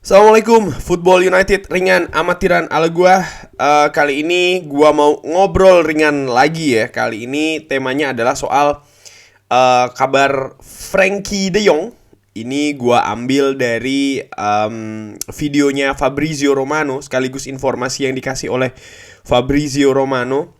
Assalamualaikum, Football United ringan amatiran ala gua. Kali ini gua mau ngobrol ringan lagi ya. Kali ini temanya adalah soal kabar Frankie De Jong. Ini gua ambil dari videonya Fabrizio Romano sekaligus informasi yang dikasih oleh Fabrizio Romano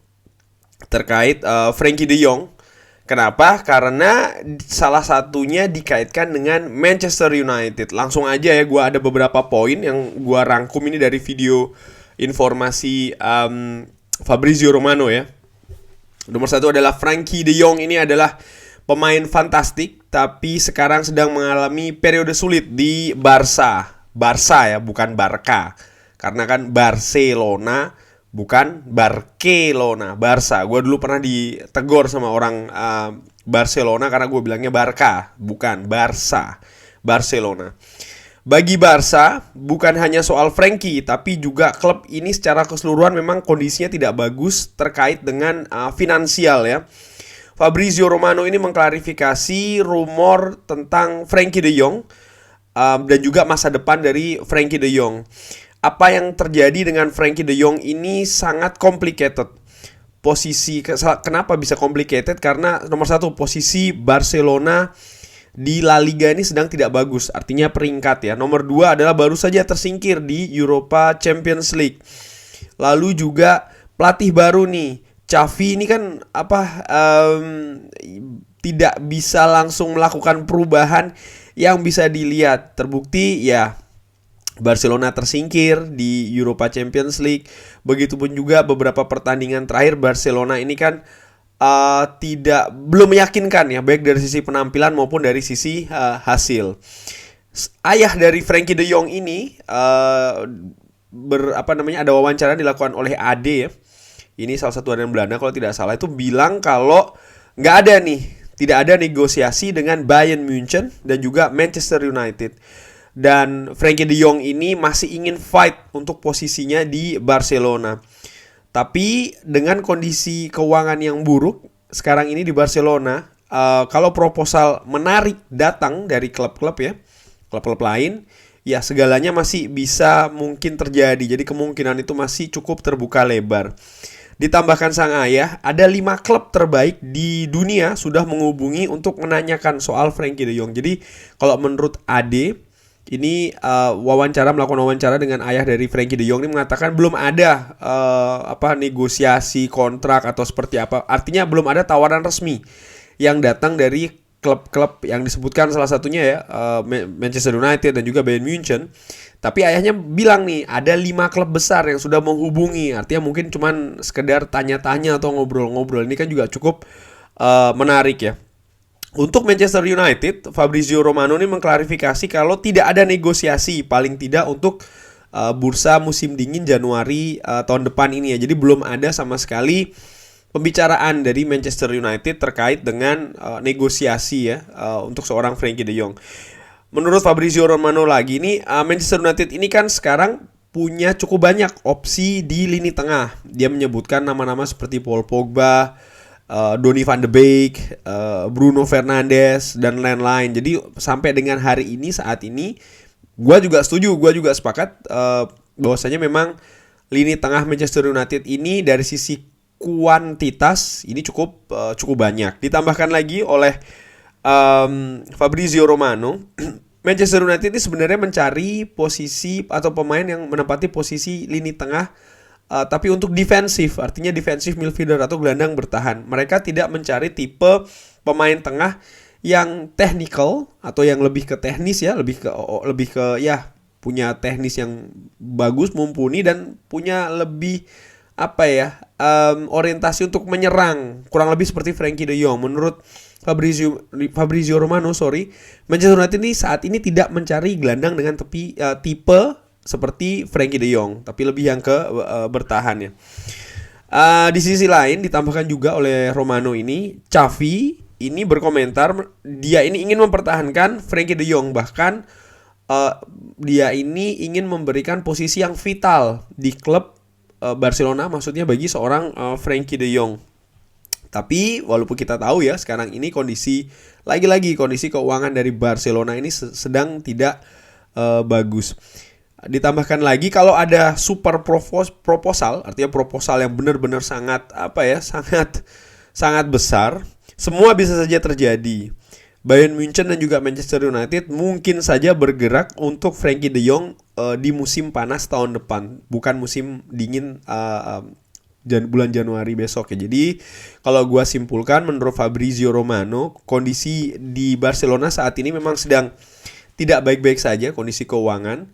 terkait Frankie De Jong. Kenapa? Karena salah satunya dikaitkan dengan Manchester United. Langsung aja ya, gue ada beberapa poin yang gue rangkum ini dari video informasi Fabrizio Romano ya. Nomor satu adalah Frankie De Jong ini adalah pemain fantastik, tapi sekarang sedang mengalami periode sulit di Barca. Barca ya, bukan Barca. Karena kan Barcelona, bukan Barcelona, Barca. Gue dulu pernah ditegur sama orang Barcelona karena gue bilangnya Barca, bukan Barca, Barcelona. Bagi Barca, bukan hanya soal Frankie, tapi juga klub ini secara keseluruhan memang kondisinya tidak bagus terkait dengan finansial ya. Fabrizio Romano ini mengklarifikasi rumor tentang Frankie De Jong dan juga masa depan dari Frankie De Jong. Apa yang terjadi dengan Frankie De Jong ini sangat complicated. Kenapa bisa complicated? Karena nomor satu, posisi Barcelona di La Liga ini sedang tidak bagus, artinya peringkat ya. Nomor dua adalah baru saja tersingkir di Europa Champions League. Lalu juga pelatih baru nih, Xavi ini kan tidak bisa langsung melakukan perubahan yang bisa dilihat. Terbukti ya, Barcelona tersingkir di Europa Champions League. Begitupun juga beberapa pertandingan terakhir Barcelona ini kan belum meyakinkan ya, baik dari sisi penampilan maupun dari sisi hasil. Ayah dari Frankie De Jong ini ada wawancara dilakukan oleh AD ya. Ini salah satu orang Belanda kalau tidak salah, itu bilang kalau tidak ada negosiasi dengan Bayern Munchen dan juga Manchester United. Dan Frankie De Jong ini masih ingin fight untuk posisinya di Barcelona. Tapi dengan kondisi keuangan yang buruk sekarang ini di Barcelona, kalau proposal menarik datang dari klub-klub ya, klub-klub lain, ya segalanya masih bisa mungkin terjadi. Jadi kemungkinan itu masih cukup terbuka lebar. Ditambahkan sang ayah, ada 5 klub terbaik di dunia sudah menghubungi untuk menanyakan soal Frankie De Jong. Jadi kalau menurut Ade, ini melakukan wawancara dengan ayah dari Frankie De Jong ini mengatakan belum ada negosiasi kontrak atau seperti apa. Artinya belum ada tawaran resmi yang datang dari klub-klub yang disebutkan, salah satunya ya Manchester United dan juga Bayern Munchen. Tapi ayahnya bilang nih ada 5 klub besar yang sudah menghubungi. Artinya mungkin cuman sekedar tanya-tanya atau ngobrol-ngobrol. Ini kan juga cukup menarik ya. Untuk Manchester United, Fabrizio Romano ini mengklarifikasi kalau tidak ada negosiasi paling tidak untuk bursa musim dingin Januari tahun depan ini ya. Jadi belum ada sama sekali pembicaraan dari Manchester United terkait dengan negosiasi ya untuk seorang Frankie De Jong. Menurut Fabrizio Romano lagi ini, Manchester United ini kan sekarang punya cukup banyak opsi di lini tengah. Dia menyebutkan nama-nama seperti Paul Pogba, Donny van de Beek, Bruno Fernandes dan lain-lain. Jadi sampai dengan hari ini, saat ini, gue juga setuju, gue juga sepakat bahwasanya memang lini tengah Manchester United ini dari sisi kuantitas ini cukup banyak. Ditambahkan lagi oleh Fabrizio Romano, Manchester United ini sebenarnya mencari posisi atau pemain yang menempati posisi lini tengah, tapi untuk defensif, artinya defensive midfielder atau gelandang bertahan. Mereka tidak mencari tipe pemain tengah yang technical atau yang lebih ke teknis ya, lebih ke ya punya teknis yang bagus, mumpuni dan punya lebih orientasi untuk menyerang, kurang lebih seperti Frankie De Jong. Menurut Fabrizio Romano, Manchester United ini saat ini tidak mencari gelandang dengan tipe seperti Frankie De Jong, tapi lebih yang ke bertahan ya. Di sisi lain ditambahkan juga oleh Romano ini, Xavi ini berkomentar dia ini ingin mempertahankan Frankie De Jong, bahkan dia ini ingin memberikan posisi yang vital di klub Barcelona, maksudnya bagi seorang Frankie De Jong. Tapi walaupun kita tahu ya sekarang ini kondisi kondisi keuangan dari Barcelona ini sedang tidak bagus. Ditambahkan lagi kalau ada super proposal, artinya proposal yang benar-benar sangat sangat sangat besar, semua bisa saja terjadi. Bayern Munchen dan juga Manchester United mungkin saja bergerak untuk Frankie de Jong di musim panas tahun depan, bukan musim dingin bulan Januari besok ya. Jadi kalau gua simpulkan, menurut Fabrizio Romano, kondisi di Barcelona saat ini memang sedang tidak baik-baik saja kondisi keuangan.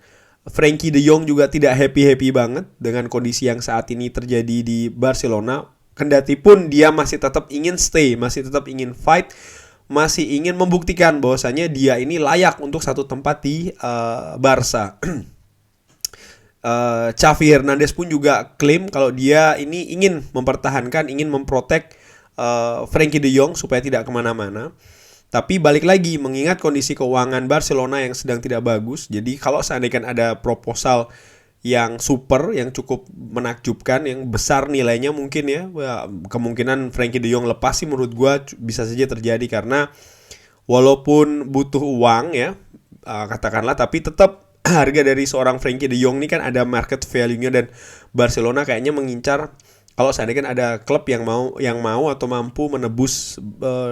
Frankie de Jong juga tidak happy-happy banget dengan kondisi yang saat ini terjadi di Barcelona. Kendati pun dia masih tetap ingin stay, masih tetap ingin fight, masih ingin membuktikan bahwasanya dia ini layak untuk satu tempat di Barca. Xavi Hernandez pun juga klaim kalau dia ini ingin mempertahankan, ingin memprotek Frankie de Jong supaya tidak kemana-mana. Tapi balik lagi, mengingat kondisi keuangan Barcelona yang sedang tidak bagus, jadi kalau seandainya ada proposal yang super, yang cukup menakjubkan, yang besar nilainya mungkin ya, kemungkinan Frankie de Jong lepas sih menurut gue bisa saja terjadi, karena walaupun butuh uang ya, katakanlah, tapi tetap harga dari seorang Frankie de Jong ini kan ada market value-nya, dan Barcelona kayaknya mengincar kalau seandainya ada klub yang mau atau mampu menebus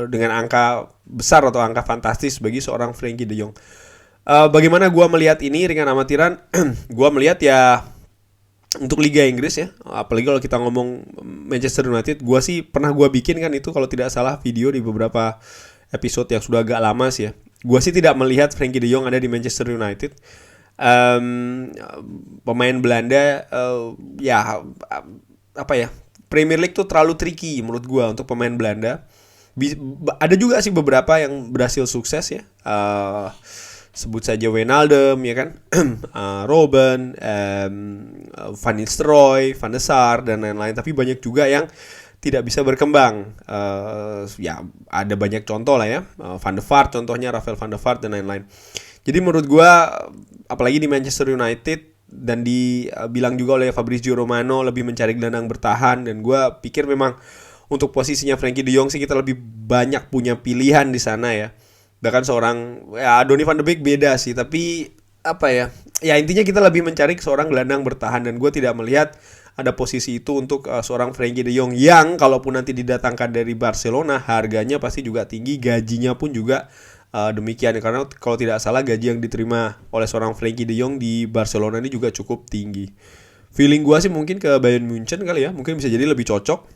dengan angka besar atau angka fantastis bagi seorang Frankie de Jong. Bagaimana gue melihat ini, ringan amatiran? Gue melihat ya untuk Liga Inggris ya, apalagi kalau kita ngomong Manchester United, gue sih pernah gue bikin kan itu kalau tidak salah video di beberapa episode yang sudah agak lama sih ya. Gue sih tidak melihat Frankie de Jong ada di Manchester United. Pemain Belanda Premier League tuh terlalu tricky menurut gue untuk pemain Belanda. Ada juga sih beberapa yang berhasil sukses ya. Sebut saja Wijnaldum ya kan, Robben, Van Nistelrooy, Van de Sar dan lain-lain. Tapi banyak juga yang tidak bisa berkembang. Ya ada banyak contoh lah ya, Van de Vaart contohnya, Rafael Van de Vaart dan lain-lain. Jadi menurut gue, apalagi di Manchester United, dan dibilang juga oleh Fabrizio Romano lebih mencari gelandang bertahan, dan gue pikir memang untuk posisinya Frankie de Jong sih kita lebih banyak punya pilihan di sana ya. Bahkan seorang Donny van de Beek beda sih, tapi intinya kita lebih mencari seorang gelandang bertahan, dan gue tidak melihat ada posisi itu untuk seorang Frankie de Jong yang kalaupun nanti didatangkan dari Barcelona, harganya pasti juga tinggi, gajinya pun juga demikian, karena kalau tidak salah gaji yang diterima oleh seorang Frankie de Jong di Barcelona ini juga cukup tinggi. Feeling gue sih mungkin ke Bayern Munchen kali ya, mungkin bisa jadi lebih cocok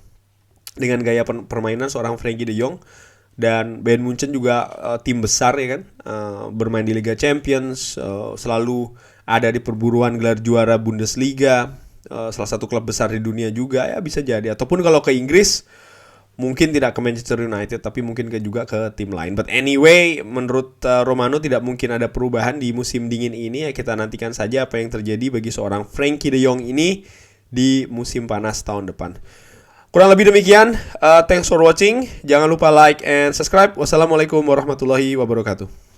dengan gaya permainan seorang Frankie de Jong. Dan Bayern Munchen juga tim besar ya kan, bermain di Liga Champions, selalu ada di perburuan gelar juara Bundesliga, salah satu klub besar di dunia juga ya, bisa jadi. Ataupun kalau ke Inggris mungkin tidak ke Manchester United, tapi mungkin juga ke tim lain. But anyway, menurut Romano tidak mungkin ada perubahan di musim dingin ini ya. Kita nantikan saja apa yang terjadi bagi seorang Frankie de Jong ini di musim panas tahun depan. Kurang lebih demikian. Thanks for watching. Jangan lupa like and subscribe. Wassalamualaikum warahmatullahi wabarakatuh.